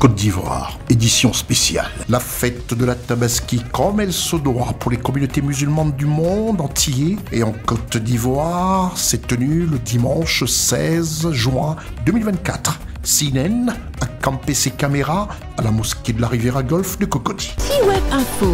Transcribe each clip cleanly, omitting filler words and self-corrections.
Côte d'Ivoire, édition spéciale. La fête de la Tabaski, comme elle se doit pour les communautés musulmanes du monde entier et en Côte d'Ivoire, s'est tenue le dimanche 16 juin 2024. CNN a campé ses caméras à la mosquée de la Riviera Golf de Cocody. C-Web Info,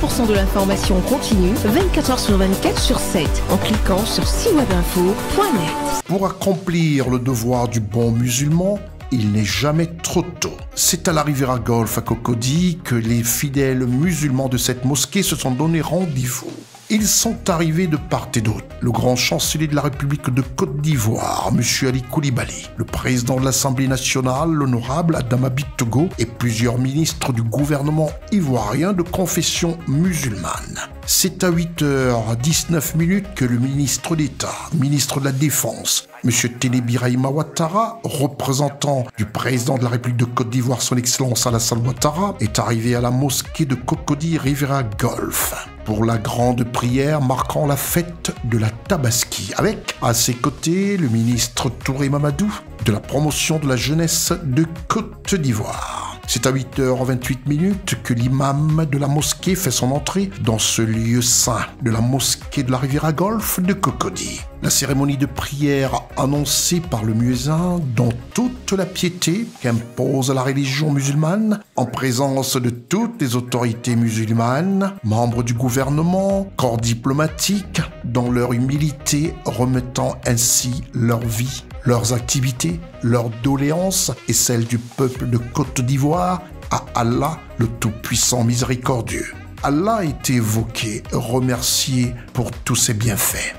100% de l'information continue, 24h sur 24 sur 7, en cliquant sur cwebinfo.net. Pour accomplir le devoir du bon musulman, il n'est jamais trop tôt. C'est à la Riviera Golf à Cocody que les fidèles musulmans de cette mosquée se sont donné rendez-vous. Ils sont arrivés de part et d'autre. Le grand chancelier de la République de Côte d'Ivoire, M. Ali Koulibaly, le président de l'Assemblée nationale, l'honorable Adama Bitogo, et plusieurs ministres du gouvernement ivoirien de confession musulmane. C'est à 8h19 que le ministre d'État, ministre de la Défense, M. Téné Birahima Ouattara, représentant du président de la République de Côte d'Ivoire, son Excellence Alassane Ouattara, est arrivé à la mosquée de Cocody Riviera Golf pour la grande prière marquant la fête de la Tabaski, avec à ses côtés le ministre Touré Mamadou de la promotion de la jeunesse de Côte d'Ivoire. C'est à 8h28 que l'imam de la mosquée fait son entrée dans ce lieu saint de la mosquée de la Riviera Golf de Cocody. La cérémonie de prière annoncée par le muezzin dans toute la piété qu'impose la religion musulmane, en présence de toutes les autorités musulmanes, membres du gouvernement, corps diplomatique, dans leur humilité, remettant ainsi leur vie, leurs activités, leurs doléances et celles du peuple de Côte d'Ivoire à Allah, le Tout-Puissant Miséricordieux. Allah est évoqué, remercié pour tous ses bienfaits.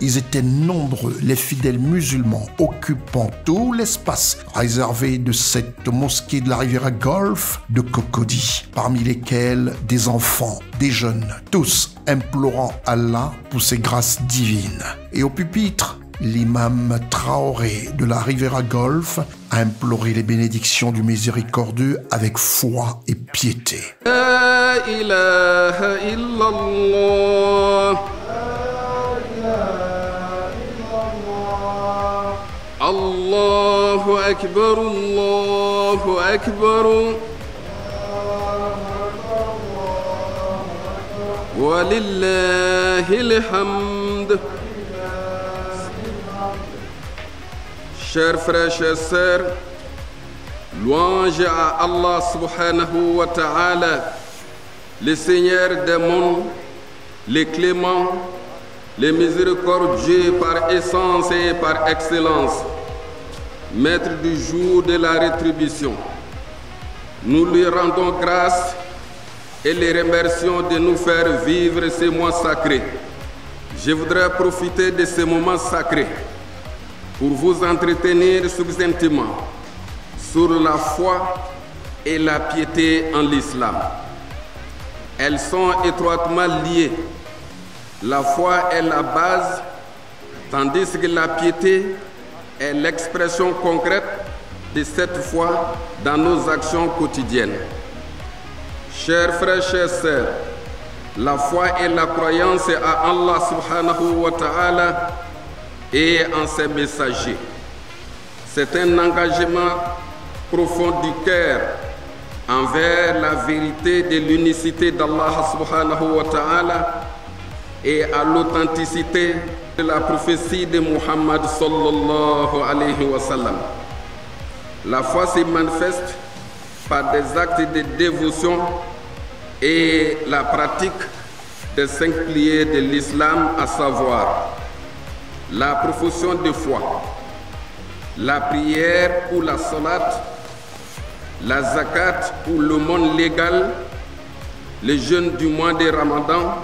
Ils étaient nombreux, les fidèles musulmans, occupant tout l'espace réservé de cette mosquée de la Riviera Golf de Cocody, parmi lesquels des enfants, des jeunes, tous implorant Allah pour ses grâces divines. Et au pupitre, l'imam Traoré de la Riviera Golf a imploré les bénédictions du miséricordieux avec foi et piété. La ilaha illallah. Allahu Akbar, Allahu Akbar. Wa lillahil hamd. Chers frères, chères sœurs, louange à Allah subhanahu wa ta'ala, le Seigneur des mondes, le clément, le miséricordieux par essence et par excellence, maître du jour de la rétribution. Nous lui rendons grâce et les remercions de nous faire vivre ces mois sacrés. Je voudrais profiter de ces moments sacrés pour vous entretenir succinctement sur la foi et la piété en l'islam. Elles sont étroitement liées. La foi est la base, tandis que la piété est l'expression concrète de cette foi dans nos actions quotidiennes. Chers frères, chères sœurs, la foi est la croyance à Allah subhanahu wa ta'ala et en ses messagers. C'est un engagement profond du cœur envers la vérité de l'unicité d'Allah subhanahu wa ta'ala et à l'authenticité de la prophétie de Muhammad sallallahu alayhi wa sallam. La foi se manifeste par des actes de dévotion et la pratique des 5 piliers de l'islam, à savoir la profession de foi, la prière ou la salat, la zakat ou le monde légal, le jeûne du mois de Ramadan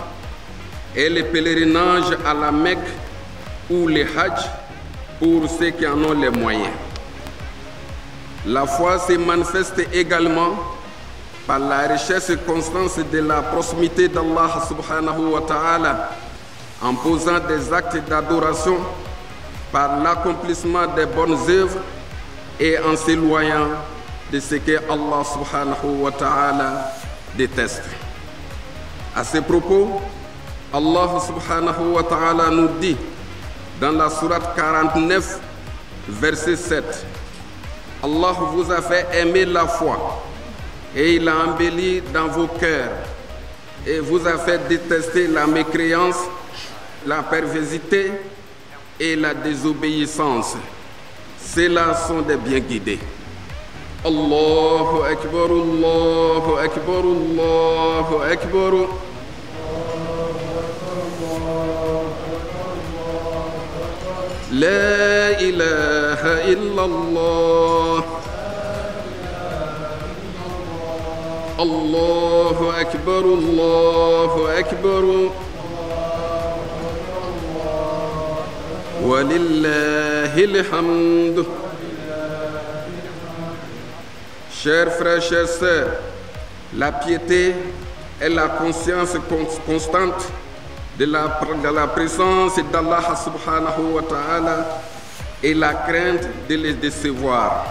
et le pèlerinage à la Mecque ou le Hajj pour ceux qui en ont les moyens. La foi se manifeste également par la recherche constante de la proximité d'Allah subhanahu wa ta'ala en posant des actes d'adoration par l'accomplissement des bonnes œuvres et en s'éloignant de ce que Allah subhanahu wa ta'ala déteste. À ce propos, Allah subhanahu wa ta'ala nous dit dans la sourate 49, verset 7, Allah vous a fait aimer la foi et il a embelli dans vos cœurs et vous a fait détester la mécréance, la perversité et la désobéissance. Ceux-là sont des bien guidés. Allahu Akbar, Allahu Akbar, Allahu Akbar. La ilaha illallah. Allahu Akbar, Allahu Akbar. Walillahil hamd. Chers frères, chères sœurs, la piété est la conscience constante de la présence d'Allah subhanahu wa ta'ala et la crainte de les décevoir.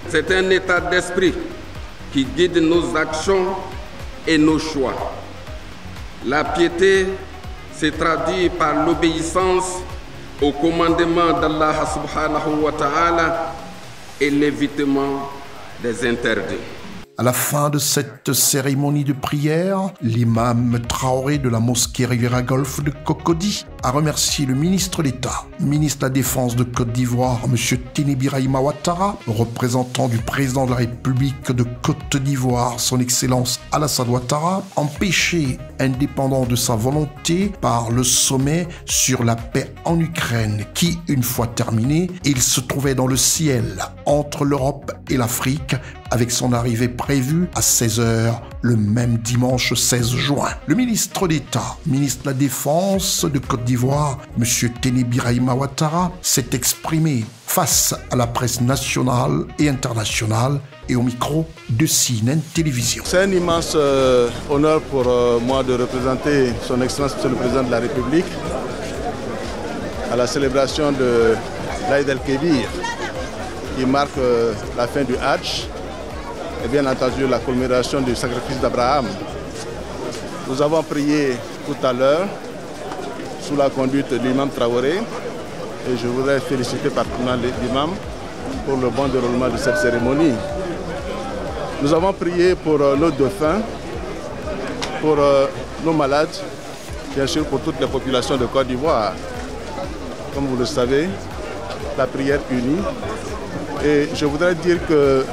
C'est un état d'esprit qui guide nos actions et nos choix. La piété se traduit par l'obéissance au commandement d'Allah subhanahu wa ta'ala et l'évitement des interdits. À la fin de cette cérémonie de prière, l'imam Traoré de la mosquée Riviera Golf de Cocody a remercié le ministre d'État, ministre de la Défense de Côte d'Ivoire, M. Téné Birahima Ouattara, représentant du président de la République de Côte d'Ivoire, son Excellence Alassane Ouattara, empêché indépendant de sa volonté par le sommet sur la paix en Ukraine qui, une fois terminé, il se trouvait dans le ciel entre l'Europe et l'Afrique avec son arrivée prévue à 16h le même dimanche 16 juin. Le ministre d'État, ministre de la Défense de Côte d'Ivoire, M. Téné Birahima Ouattara, s'est exprimé face à la presse nationale et internationale et au micro de CNN Télévision. C'est un immense honneur pour moi de représenter son Excellence Monsieur le Président de la République à la célébration de l'Aïd el-Kébir qui marque la fin du Hajj et bien entendu la commémoration du sacrifice d'Abraham. Nous avons prié tout à l'heure sous la conduite de l'imam Traoré et je voudrais féliciter particulièrement l'imam pour le bon déroulement de cette cérémonie. Nous avons prié pour nos dauphins, pour nos malades, bien sûr pour toutes les populations de Côte d'Ivoire. Comme vous le savez, la prière unie. Et je voudrais dire que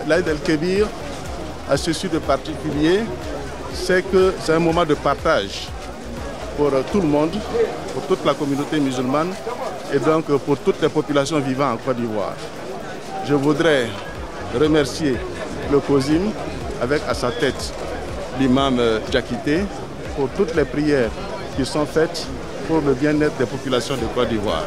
l'Aïd el-Kébir a ceci de particulier, c'est que c'est un moment de partage pour tout le monde, pour toute la communauté musulmane et donc pour toutes les populations vivant en Côte d'Ivoire. Je voudrais remercier le COSIM avec à sa tête l'imam Diakité pour toutes les prières qui sont faites pour le bien-être des populations de Côte d'Ivoire.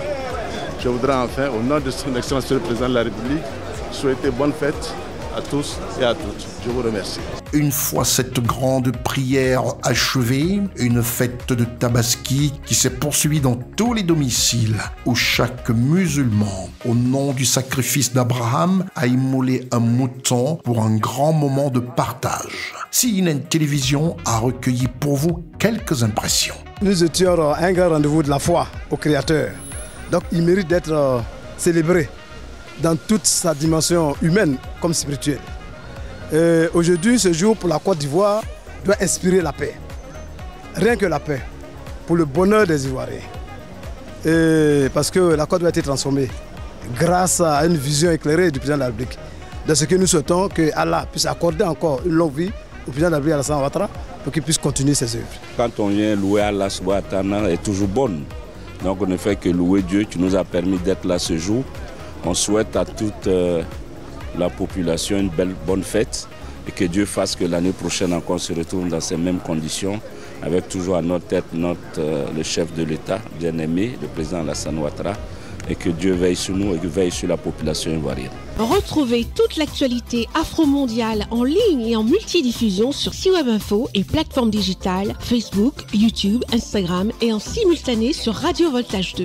Je voudrais enfin, au nom de son Excellence le Président de la République, souhaiter bonne fête à tous et à toutes. Je vous remercie. Une fois cette grande prière achevée, une fête de Tabaski qui s'est poursuivie dans tous les domiciles où chaque musulman, au nom du sacrifice d'Abraham, a immolé un mouton pour un grand moment de partage. CNN Télévision a recueilli pour vous quelques impressions. Nous étions à un grand rendez-vous de la foi au Créateur. Donc il mérite d'être célébré dans toute sa dimension humaine comme spirituelle. Aujourd'hui, ce jour pour la Côte d'Ivoire doit inspirer la paix. Rien que la paix, pour le bonheur des Ivoiriens. Parce que la Côte doit être transformée grâce à une vision éclairée du président de la République. de ce que nous souhaitons que Allah puisse accorder encore une longue vie au président d'Abri Alassane Ouattara pour qu'il puisse continuer ses œuvres. Quand on vient louer Allah subhanahu wa ta'ala est toujours bonne. Donc on ne fait que louer Dieu qui nous a permis d'être là ce jour. On souhaite à toute la population une bonne fête et que Dieu fasse que l'année prochaine encore on se retrouve dans ces mêmes conditions avec toujours à notre tête le chef de l'État bien-aimé, le président Alassane Ouattara, et que Dieu veille sur nous et que veille sur la population ivoirienne. Retrouvez toute l'actualité afro-mondiale en ligne et en multidiffusion sur Siweb Info et plateformes digitales Facebook, YouTube, Instagram et en simultané sur Radio Voltage 2.